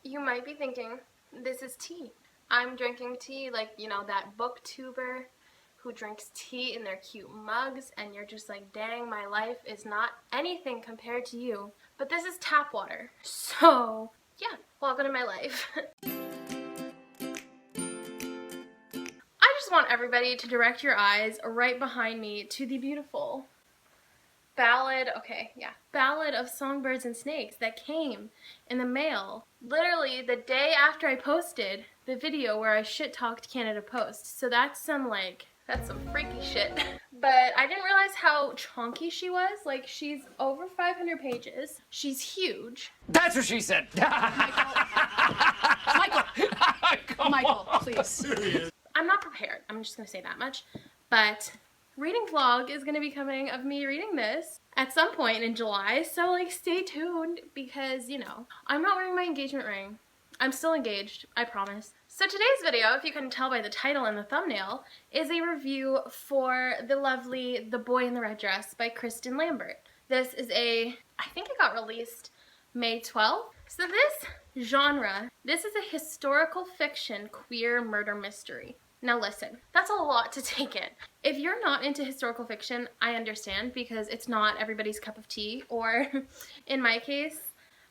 You might be thinking, this is tea. I'm drinking tea like, you know, that booktuber who drinks tea in their cute mugs, and you're just like, dang, my life is not anything compared to you. But this is tap water. So, yeah, welcome to my life. I just want everybody to direct your eyes right behind me to the beautiful Ballad of Songbirds and Snakes that came in the mail literally the day after I posted the video where I shit-talked Canada Post. So that's some freaky shit. But I didn't realize how chunky she was. Like, she's over 500 pages. She's huge. That's what she said. Michael, please. I'm not prepared. I'm just gonna say that much. But reading vlog is gonna be coming of me reading this at some point in July, so like stay tuned because, you know, I'm not wearing my engagement ring. I'm still engaged, I promise. So today's video, if you can tell by the title and the thumbnail, is a review for the lovely The Boy in the Red Dress by Kristin Lambert. This is I think it got released May 12th. So this is a historical fiction queer murder mystery. Now listen, that's a lot to take in. If you're not into historical fiction, I understand because it's not everybody's cup of tea, or in my case,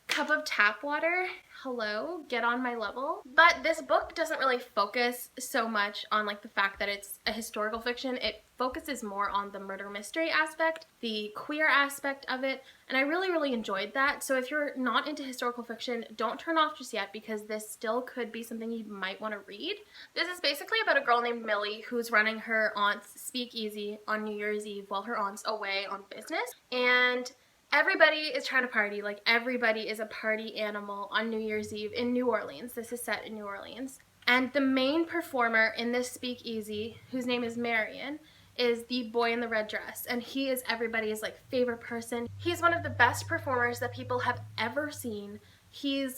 cup of tap water. Hello, get on my level. But this book doesn't really focus so much on like the fact that it's a historical fiction. It focuses more on the murder mystery aspect, the queer aspect of it, and I really, really enjoyed that. So if you're not into historical fiction, don't turn off just yet because this still could be something you might want to read. This is basically about a girl named Millie who's running her aunt's speakeasy on New Year's Eve while her aunt's away on business, and everybody is trying to party. Like, everybody is a party animal on New Year's Eve in New Orleans. This is set in New Orleans. And the main performer in this speakeasy, whose name is Marion, is the boy in the red dress. And he is everybody's like favorite person. He's one of the best performers that people have ever seen. He's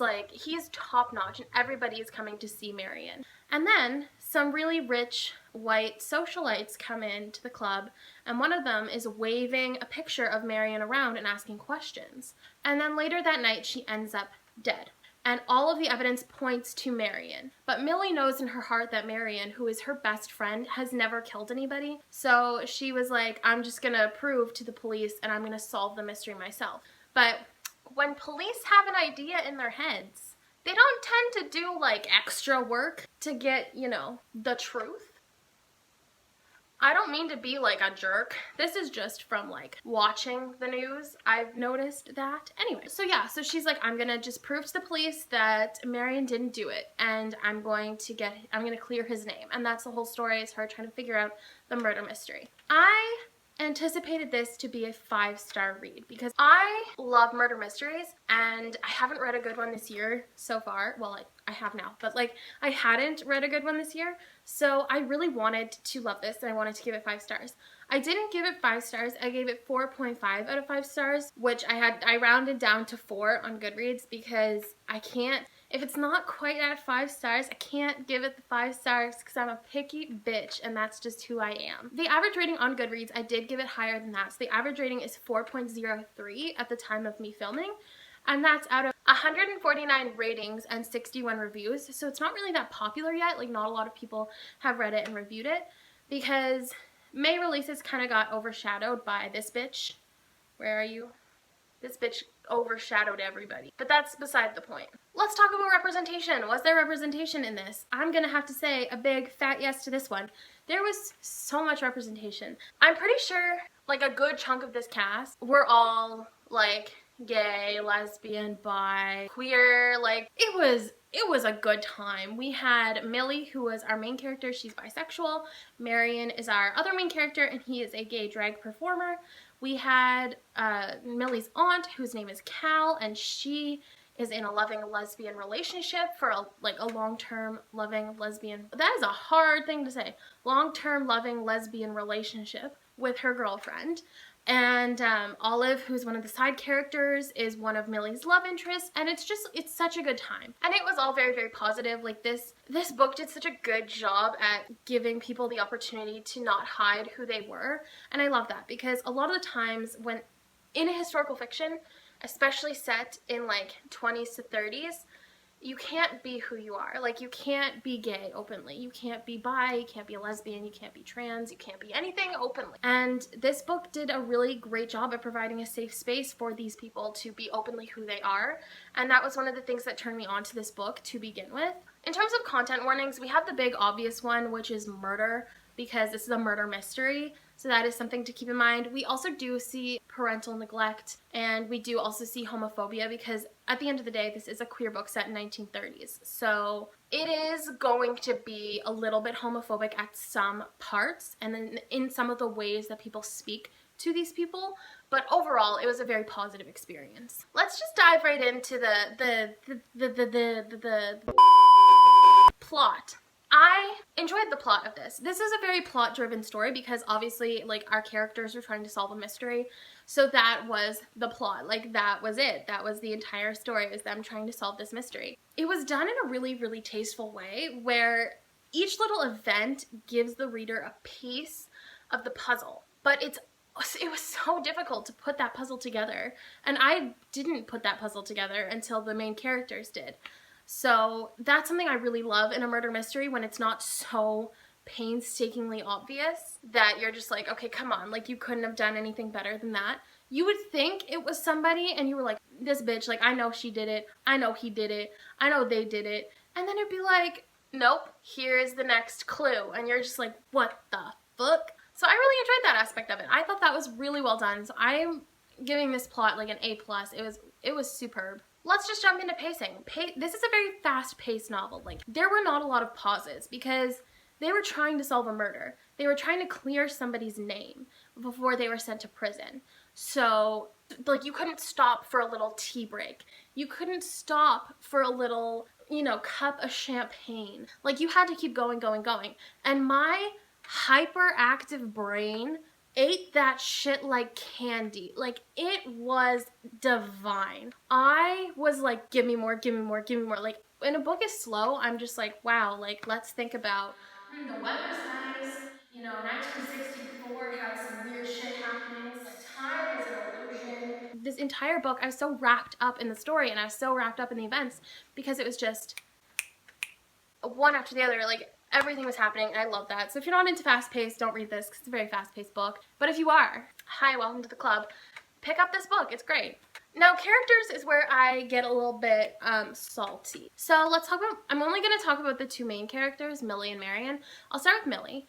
top notch and everybody is coming to see Marion. And then some really rich white socialites come into the club, and one of them is waving a picture of Marion around and asking questions. And then later that night she ends up dead. And all of the evidence points to Marion. But Millie knows in her heart that Marion, who is her best friend, has never killed anybody. So she was like, I'm just gonna prove to the police and I'm gonna solve the mystery myself. But when police have an idea in their heads, they don't tend to do like extra work to get, you know, the truth. I don't mean to be like a jerk. This is just from like watching the news. I've noticed that. Anyway, so yeah, so she's like, I'm gonna just prove to the police that Marion didn't do it, and I'm gonna clear his name. And that's the whole story, is her trying to figure out the murder mystery. I anticipated this to be a 5-star read because I love murder mysteries, and I haven't read a good one this year so far. Well, I have now, but like I hadn't read a good one this year, so I really wanted to love this and I wanted to give it 5 stars. I didn't give it 5 stars. I gave it 4.5 out of 5 stars, which I rounded down to 4 on Goodreads because I can't, if it's not quite at 5 stars, I can't give it the 5 stars because I'm a picky bitch and that's just who I am. The average rating on Goodreads, I did give it higher than that. So the average rating is 4.03 at the time of me filming, and that's out of 149 ratings and 61 reviews. So it's not really that popular yet. Like, not a lot of people have read it and reviewed it because May releases kind of got overshadowed by this bitch. Where are you? This bitch overshadowed everybody. But that's beside the point. Let's talk about representation. Was there representation in this? I'm gonna have to say a big fat yes to this one. There was so much representation. I'm pretty sure like a good chunk of this cast were all like gay, lesbian, bi, queer. Like, it was a good time. We had Millie, who was our main character. She's bisexual. Marion is our other main character, and he is a gay drag performer. We had Millie's aunt, whose name is Cal, and she is in a loving lesbian relationship for a long-term loving lesbian. That is a hard thing to say. Long-term loving lesbian relationship with her girlfriend. And Olive, who's one of the side characters, is one of Millie's love interests, and it's such a good time. And it was all very, very positive. Like, this book did such a good job at giving people the opportunity to not hide who they were, and I love that because a lot of the times when in a historical fiction, especially set in like 20s to 30s, you can't be who you are. Like, you can't be gay openly. You can't be bi, you can't be a lesbian, you can't be trans, you can't be anything openly. And this book did a really great job at providing a safe space for these people to be openly who they are. And that was one of the things that turned me on to this book to begin with. In terms of content warnings, we have the big obvious one, which is murder, because this is a murder mystery. So that is something to keep in mind. We also do see parental neglect, and we do also see homophobia, because at the end of the day, this is a queer book set in 1930s. So it is going to be a little bit homophobic at some parts, and then in some of the ways that people speak to these people, but overall it was a very positive experience. Let's just dive right into the plot. I enjoyed the plot of this. This is a very plot-driven story because obviously, like, our characters are trying to solve a mystery. So that was the plot. Like, that was it. That was the entire story. It was them trying to solve this mystery. It was done in a really, really tasteful way where each little event gives the reader a piece of the puzzle. But it was so difficult to put that puzzle together. And I didn't put that puzzle together until the main characters did. So that's something I really love in a murder mystery, when it's not so painstakingly obvious that you're just like, okay, come on, like, you couldn't have done anything better than that. You would think it was somebody and you were like, this bitch, like, I know she did it, I know he did it, I know they did it, and then it'd be like, nope, here's the next clue, and you're just like, what the fuck? So I really enjoyed that aspect of it. I thought that was really well done, so I'm giving this plot like an A+. It was superb. Let's just jump into pacing. This is a very fast-paced novel. Like, there were not a lot of pauses because they were trying to solve a murder. They were trying to clear somebody's name before they were sent to prison. So, like, you couldn't stop for a little tea break. You couldn't stop for a little, you know, cup of champagne. Like, you had to keep going, going, going. And my hyperactive brain ate that shit like candy. Like, it was divine. I was like, give me more, give me more, give me more. Like, when a book is slow, I'm just like, wow, like, let's think about, the weather's nice, you know, 1964 had some weird shit happening. It's like, time is an illusion. This entire book, I was so wrapped up in the story, and I was so wrapped up in the events, because it was just one after the other. Like, everything was happening, and I love that. So if you're not into fast-paced, don't read this, because it's a very fast-paced book. But if you are, hi, welcome to the club. Pick up this book. It's great. Now, characters is where I get a little bit salty. So let's talk about, I'm only going to talk about the two main characters, Millie and Marion. I'll start with Millie.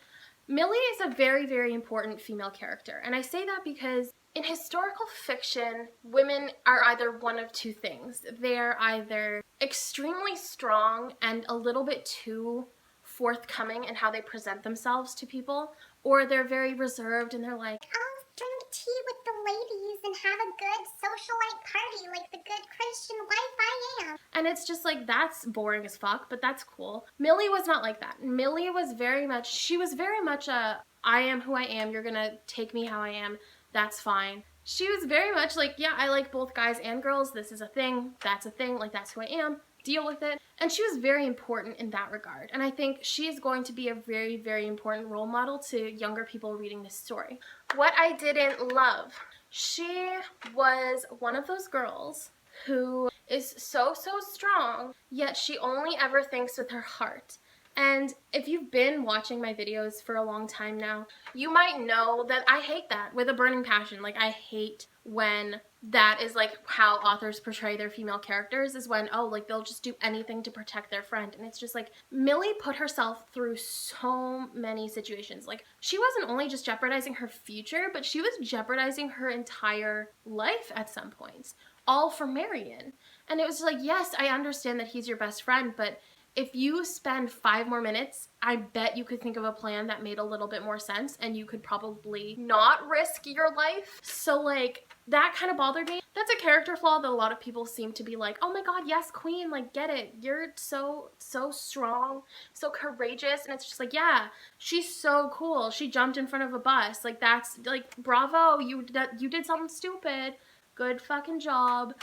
Millie is a very, very important female character, and I say that because in historical fiction, women are either one of two things. They're either extremely strong and a little bit too forthcoming in how they present themselves to people, or they're very reserved and they're like, I'll drink tea with the ladies and have a good socialite party like the good Christian wife I am. And it's just like, that's boring as fuck, but that's cool. Millie was not like that. Millie was very much a, I am who I am, you're gonna take me how I am, that's fine. She was very much like, yeah, I like both guys and girls, this is a thing, that's a thing, like, that's who I am, deal with it. And she was very important in that regard. And I think she is going to be a very, very important role model to younger people reading this story. What I didn't love, she was one of those girls who is so, so strong, yet she only ever thinks with her heart. And if you've been watching my videos for a long time now, you might know that I hate that with a burning passion. Like, I hate when that is like how authors portray their female characters, is when, oh, like, they'll just do anything to protect their friend. And it's just like, Millie put herself through so many situations. Like, she wasn't only just jeopardizing her future, but she was jeopardizing her entire life at some points, all for Marion. And it was like, yes, I understand that he's your best friend, but if you spend 5 more minutes, I bet you could think of a plan that made a little bit more sense, and you could probably not risk your life. So, like, that kind of bothered me. That's a character flaw that a lot of people seem to be like, oh my god, yes, queen, like, get it. You're so strong, so courageous. And it's just like, yeah, she's so cool. She jumped in front of a bus. Like, that's, like, bravo, you did something stupid. Good fucking job.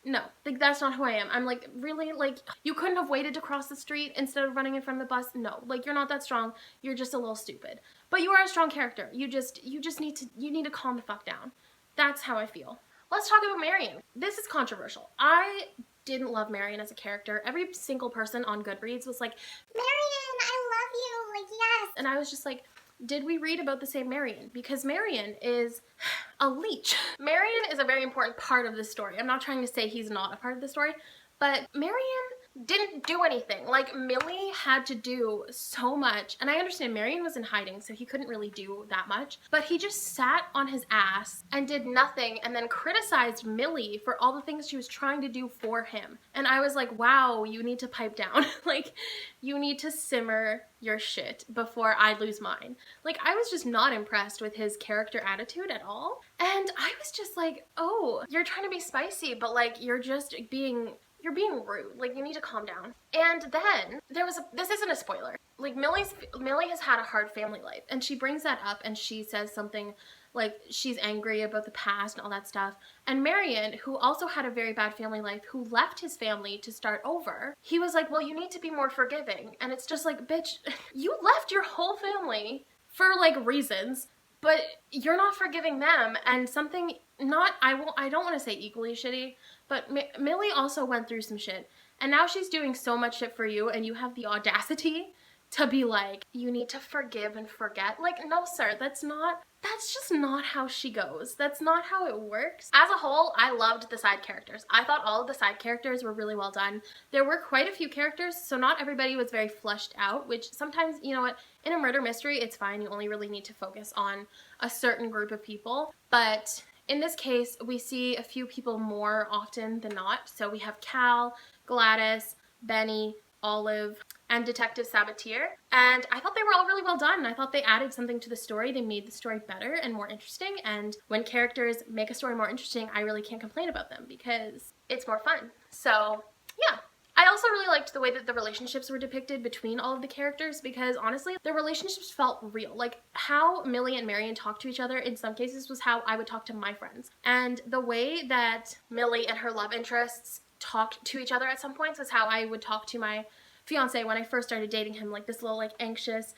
No, like, that's not who I am. I'm like, really, like, you couldn't have waited to cross the street instead of running in front of the bus? No, like, you're not that strong. You're just a little stupid. But you are a strong character. You need to calm the fuck down. That's how I feel. Let's talk about Marion. This is controversial. I didn't love Marion as a character. Every single person on Goodreads was like, Marion, I love you, like, yes. and I was just like, did we read about the same Marion? Because Marion is a leech. Marion is a very important part of the story. I'm not trying to say he's not a part of the story, but Marion didn't do anything. Like, Millie had to do so much, and I understand Marion was in hiding, so he couldn't really do that much, but he just sat on his ass and did nothing and then criticized Millie for all the things she was trying to do for him. And I was like, wow, you need to pipe down. Like, you need to simmer your shit before I lose mine. Like, I was just not impressed with his character attitude at all. And I was just like, oh, you're trying to be spicy, but like, you're being rude. Like, you need to calm down. And then this isn't a spoiler. Like, Millie has had a hard family life, and she brings that up, and she says something like she's angry about the past and all that stuff. And Marion, who also had a very bad family life, who left his family to start over, he was like, well, you need to be more forgiving. And it's just like, bitch, you left your whole family for like reasons, but you're not forgiving them. And something I don't want to say equally shitty, but Millie also went through some shit, and now she's doing so much shit for you, and you have the audacity to be like, you need to forgive and forget. Like, no, sir, that's just not how she goes. That's not how it works. As a whole, I loved the side characters. I thought all of the side characters were really well done. There were quite a few characters, so not everybody was very fleshed out, which sometimes, you know what, in a murder mystery, it's fine. You only really need to focus on a certain group of people. But in this case, we see a few people more often than not. So we have Cal, Gladys, Benny, Olive, and Detective Sabatier. And I thought they were all really well done. I thought they added something to the story. They made the story better and more interesting. And when characters make a story more interesting, I really can't complain about them because it's more fun. So yeah. I also really liked the way that the relationships were depicted between all of the characters, because honestly, the relationships felt real. Like, how Millie and Marion talked to each other in some cases was how I would talk to my friends. And the way that Millie and her love interests talked to each other at some points was how I would talk to my fiance when I first started dating him, like this little like anxious,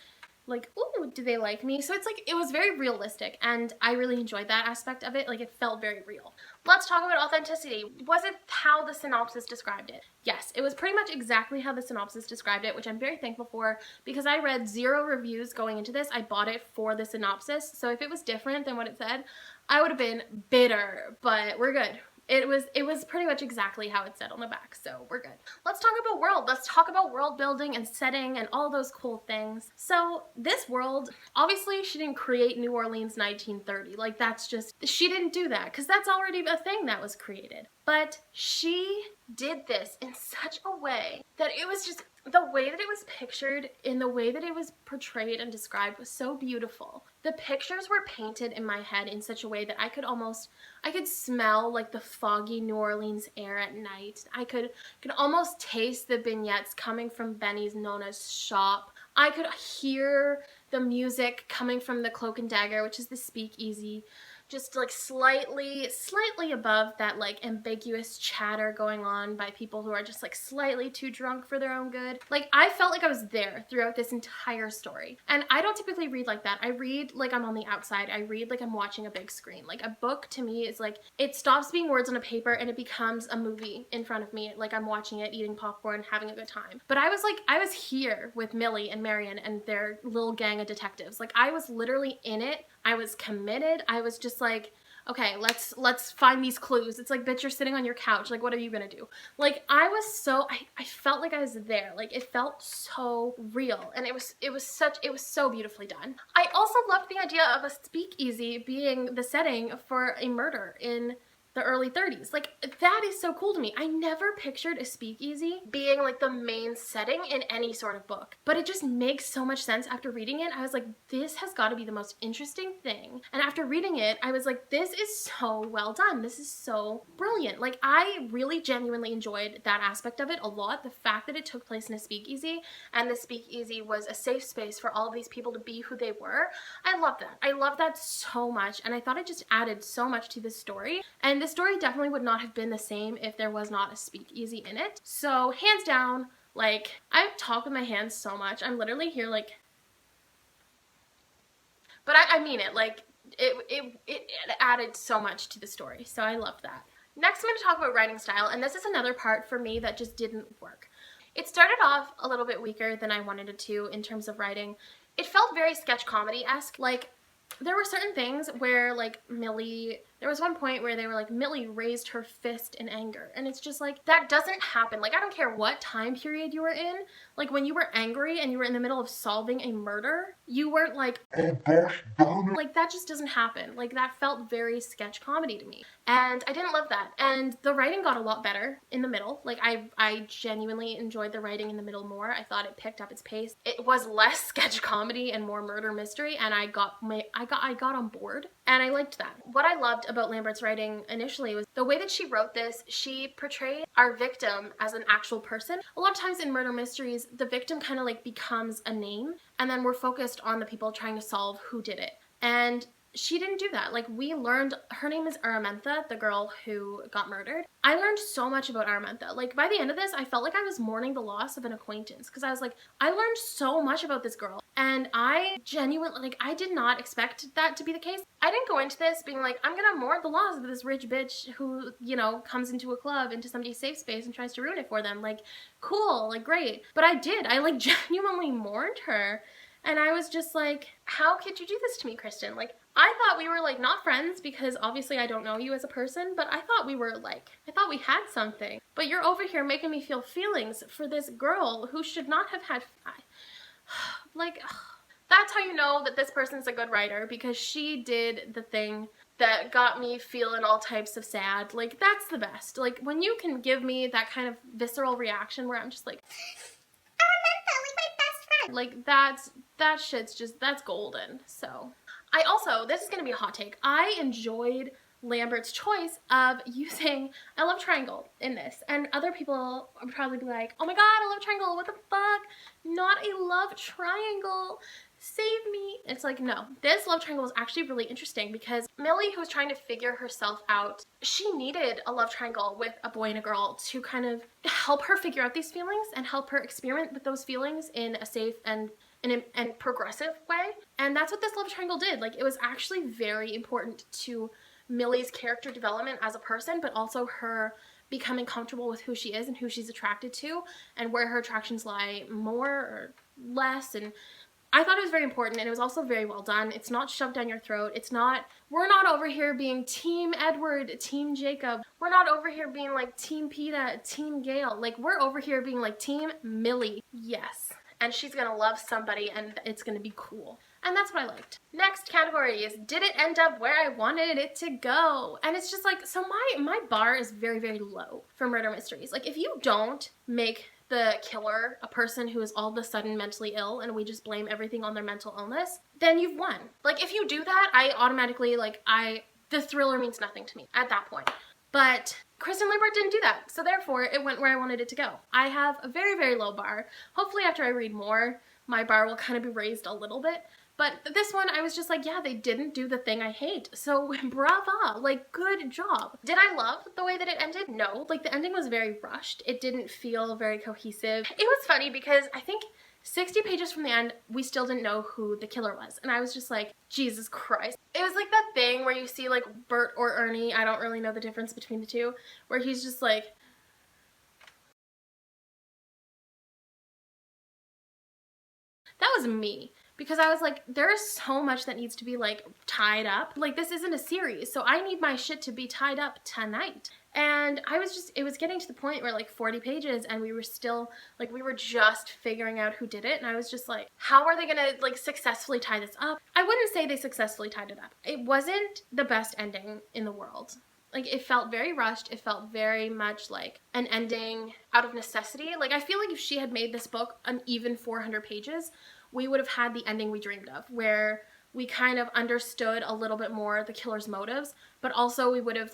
like, ooh, do they like me? So it's like, it was very realistic, and I really enjoyed that aspect of it. Like, it felt very real. Let's talk about authenticity. Was it how the synopsis described it? Yes, it was pretty much exactly how the synopsis described it, which I'm very thankful for, because I read 0 reviews going into this. I bought it for the synopsis, so if it was different than what it said, I would have been bitter, but we're good. It was pretty much exactly how it said on the back, so we're good. Let's talk about world. Let's talk about world building and setting and all those cool things. So this world, obviously she didn't create New Orleans 1930. Like, that's just, she didn't do that, because that's already a thing that was created. But she did this in such a way that it was just, the way that it was pictured, in the way that it was portrayed and described, was so beautiful. The pictures were painted in my head in such a way that I could smell like the foggy New Orleans air at night. I could almost taste the vignettes coming from Benny's Nona's shop. I could hear the music coming from the Cloak and Dagger, which is the speakeasy, just like slightly above that like ambiguous chatter going on by people who are just like slightly too drunk for their own good. Like, I felt like I was there throughout this entire story. And I don't typically read like that. I read like I'm on the outside. I read like I'm watching a big screen. Like, a book to me is like, it stops being words on a paper and it becomes a movie in front of me. Like, I'm watching it, eating popcorn, having a good time. But I was here with Millie and Marion and their little gang of detectives. Like, I was literally in it. I was committed. I was just like, okay, let's find these clues. It's like, bitch, you're sitting on your couch. Like, what are you gonna do? Like, I felt like I was there. Like, it felt so real, and it was so beautifully done. I also loved the idea of a speakeasy being the setting for a murder in the early 30s. Like, that is so cool to me. I never pictured a speakeasy being like the main setting in any sort of book, but it just makes so much sense after reading it. I was like, this has got to be the most interesting thing. And after reading it, I was like, this is so well done. This is so brilliant. Like, I really genuinely enjoyed that aspect of it a lot. The fact that it took place in a speakeasy, and the speakeasy was a safe space for all of these people to be who they were. I love that. I love that so much, and I thought it just added so much to the story. And the story definitely would not have been the same if there was not a speakeasy in it. So hands down, like, I talk with my hands so much. I'm literally here like, but I mean it, like, it added so much to the story. So I loved that. Next, I'm going to talk about writing style, and this is another part for me that just didn't work. It started off a little bit weaker than I wanted it to in terms of writing. It felt very sketch comedy-esque. Like, there were certain things where, like, there was one point where they were like, Millie raised her fist in anger. And it's just like, that doesn't happen. Like, I don't care what time period you were in. Like, when you were angry and you were in the middle of solving a murder, you weren't like, oh gosh, darn it. Like, that just doesn't happen. Like, that felt very sketch comedy to me. And I didn't love that. And the writing got a lot better in the middle. Like, I genuinely enjoyed the writing in the middle more. I thought it picked up its pace. It was less sketch comedy and more murder mystery, and I got on board, and I liked that. What I loved about Lambert's writing initially was the way that she wrote this. She portrayed our victim as an actual person. A lot of times in murder mysteries, the victim kind of like becomes a name, and then we're focused on the people trying to solve who did it. And she didn't do that. Like, we learned, her name is Aramentha, the girl who got murdered. I learned so much about Aramentha. Like, by the end of this, I felt like I was mourning the loss of an acquaintance, because I was like, I learned so much about this girl, and I genuinely, like, I did not expect that to be the case. I didn't go into this being like, I'm gonna mourn the loss of this rich bitch who, you know, comes into a club, into somebody's safe space and tries to ruin it for them. Like, cool, like, great. But I did. I, like, genuinely mourned her. And I was just like, how could you do this to me, Kristin? Like, I thought we were, like, not friends because obviously I don't know you as a person, but I thought we were, like, I thought we had something. But you're over here making me feel feelings for this girl who should not have had, like, that's how you know that this person's a good writer, because she did the thing that got me feeling all types of sad. Like, that's the best. Like, when you can give me that kind of visceral reaction where I'm just like, like, that shit's just, that's golden. So, I also, this is gonna be a hot take, I enjoyed Lambert's choice of using a love triangle in this. And other people would probably be like, oh my god, a love triangle, what the fuck? Not a love triangle. Save me. It's like, no. This love triangle was actually really interesting because Millie, who was trying to figure herself out, she needed a love triangle with a boy and a girl to kind of help her figure out these feelings and help her experiment with those feelings in a safe and progressive way. And that's what this love triangle did. Like, it was actually very important to Millie's character development as a person, but also her becoming comfortable with who she is and who she's attracted to and where her attractions lie more or less. And I thought it was very important, and it was also very well done. It's not shoved down your throat. It's not, we're not over here being Team Edward, Team Jacob. We're not over here being like Team Peta, Team Gail. Like, we're over here being like Team Millie. Yes. And she's gonna love somebody, and it's gonna be cool. And that's what I liked. Next category is, did it end up where I wanted it to go? And it's just like, so my bar is very, very low for murder mysteries. Like, if you don't make the killer a person who is all of a sudden mentally ill and we just blame everything on their mental illness, then you've won. Like, if you do that, I automatically, like, the thriller means nothing to me at that point. But Kristin Lambert didn't do that, so therefore it went where I wanted it to go. I have a very, very low bar. Hopefully after I read more, my bar will kind of be raised a little bit. But this one, I was just like, yeah, they didn't do the thing I hate. So brava, like, good job. Did I love the way that it ended? No. Like, the ending was very rushed. It didn't feel very cohesive. It was funny because I think 60 pages from the end, we still didn't know who the killer was. And I was just like, Jesus Christ. It was like that thing where you see, like, Bert or Ernie, I don't really know the difference between the two, where he's just like, that was me. Because I was like, there is so much that needs to be, like, tied up. Like, this isn't a series, so I need my shit to be tied up tonight. And I was just, it was getting to the point where, like, 40 pages, and we were still, like, we were just figuring out who did it, and I was just like, how are they gonna, like, successfully tie this up? I wouldn't say they successfully tied it up. It wasn't the best ending in the world. Like, it felt very rushed. It felt very much like an ending out of necessity. Like, I feel like if she had made this book an even 400 pages, we would have had the ending we dreamed of, where we kind of understood a little bit more the killer's motives, but also we would have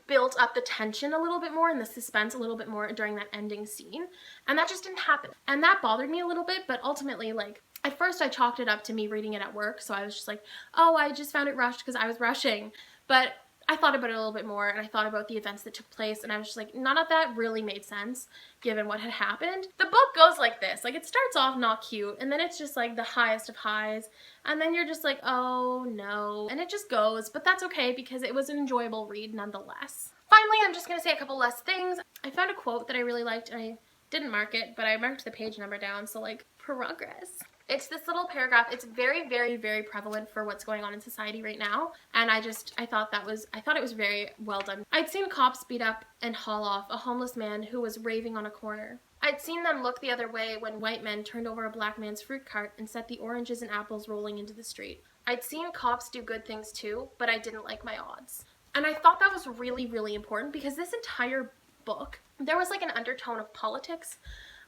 built up the tension a little bit more and the suspense a little bit more during that ending scene. And that just didn't happen. And that bothered me a little bit, but ultimately, like, at first I chalked it up to me reading it at work, so I was just like, oh, I just found it rushed because I was rushing. But I thought about it a little bit more, and I thought about the events that took place, and I was just like, none of that really made sense given what had happened. The book goes like this. Like, it starts off not cute, and then it's just like the highest of highs, and then you're just like, oh no, and it just goes. But that's okay because it was an enjoyable read nonetheless. Finally, I'm just going to say a couple less things. I found a quote that I really liked, and I didn't mark it, but I marked the page number down, so like, progress. It's this little paragraph. It's very, very, very prevalent for what's going on in society right now, and I thought it was very well done. I'd seen cops beat up and haul off a homeless man who was raving on a corner. I'd seen them look the other way when white men turned over a black man's fruit cart and set the oranges and apples rolling into the street. I'd seen cops do good things too, but I didn't like my odds. And I thought that was really, really important because this entire book, there was like an undertone of politics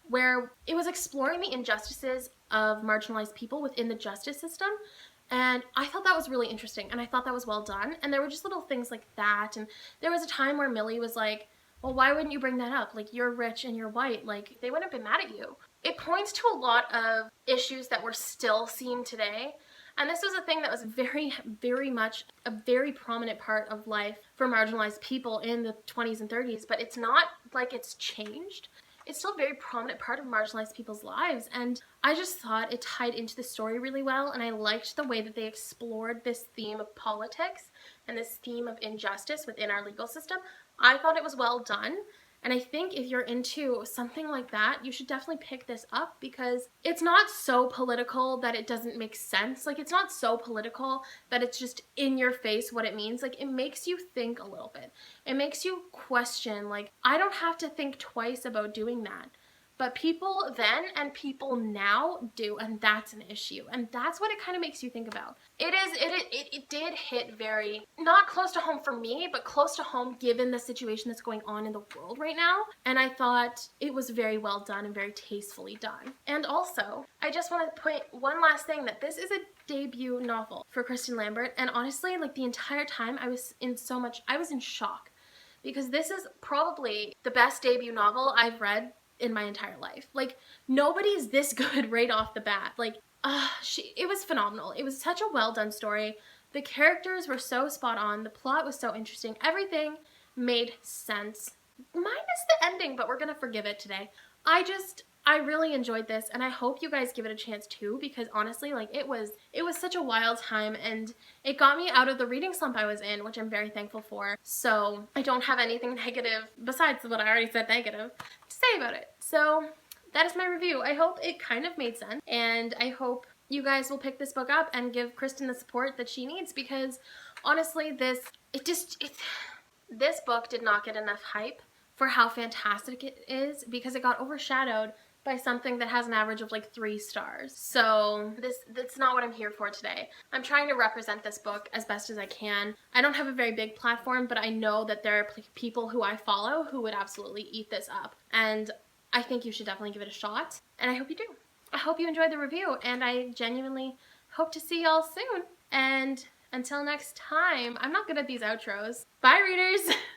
where it was exploring the injustices of marginalized people within the justice system. And I thought that was really interesting, and I thought that was well done. And there were just little things like that. And there was a time where Millie was like, well, why wouldn't you bring that up? Like, you're rich and you're white. Like, they wouldn't have been mad at you. It points to a lot of issues that we're still seeing today. And this was a thing that was very, very much a very prominent part of life for marginalized people in the 20s and 30s. But it's not like it's changed. It's still a very prominent part of marginalized people's lives, and I just thought it tied into the story really well, and I liked the way that they explored this theme of politics and this theme of injustice within our legal system. I thought it was well done, and I think if you're into something like that, you should definitely pick this up because it's not so political that it doesn't make sense. Like, it's not so political that it's just in your face what it means. Like, it makes you think a little bit. It makes you question, like, I don't have to think twice about doing that. But people then and people now do, and that's an issue. And that's what it kind of makes you think about. It did hit very, not close to home for me, but close to home given the situation that's going on in the world right now. And I thought it was very well done and very tastefully done. And also, I just want to point one last thing, that this is a debut novel for Kristin Lambert. And honestly, like, the entire time I was in shock. Because this is probably the best debut novel I've read in my entire life. Like, nobody's this good right off the bat. Like, it was phenomenal. It was such a well done story. The characters were so spot on. The plot was so interesting. Everything made sense. Minus the ending, but we're gonna forgive it today. I really enjoyed this, and I hope you guys give it a chance too, because honestly, like, it was such a wild time, and it got me out of the reading slump I was in, which I'm very thankful for. So I don't have anything negative besides what I already said negative to say about it. So that is my review. I hope it kind of made sense, and I hope you guys will pick this book up and give Kristin the support that she needs, because honestly, this book did not get enough hype for how fantastic it is, because it got overshadowed by something that has an average of like 3 stars. So that's not what I'm here for today. I'm trying to represent this book as best as I can. I don't have a very big platform, but I know that there are people who I follow who would absolutely eat this up. And I think you should definitely give it a shot. And I hope you do. I hope you enjoyed the review, and I genuinely hope to see y'all soon. And until next time, I'm not good at these outros. Bye, readers!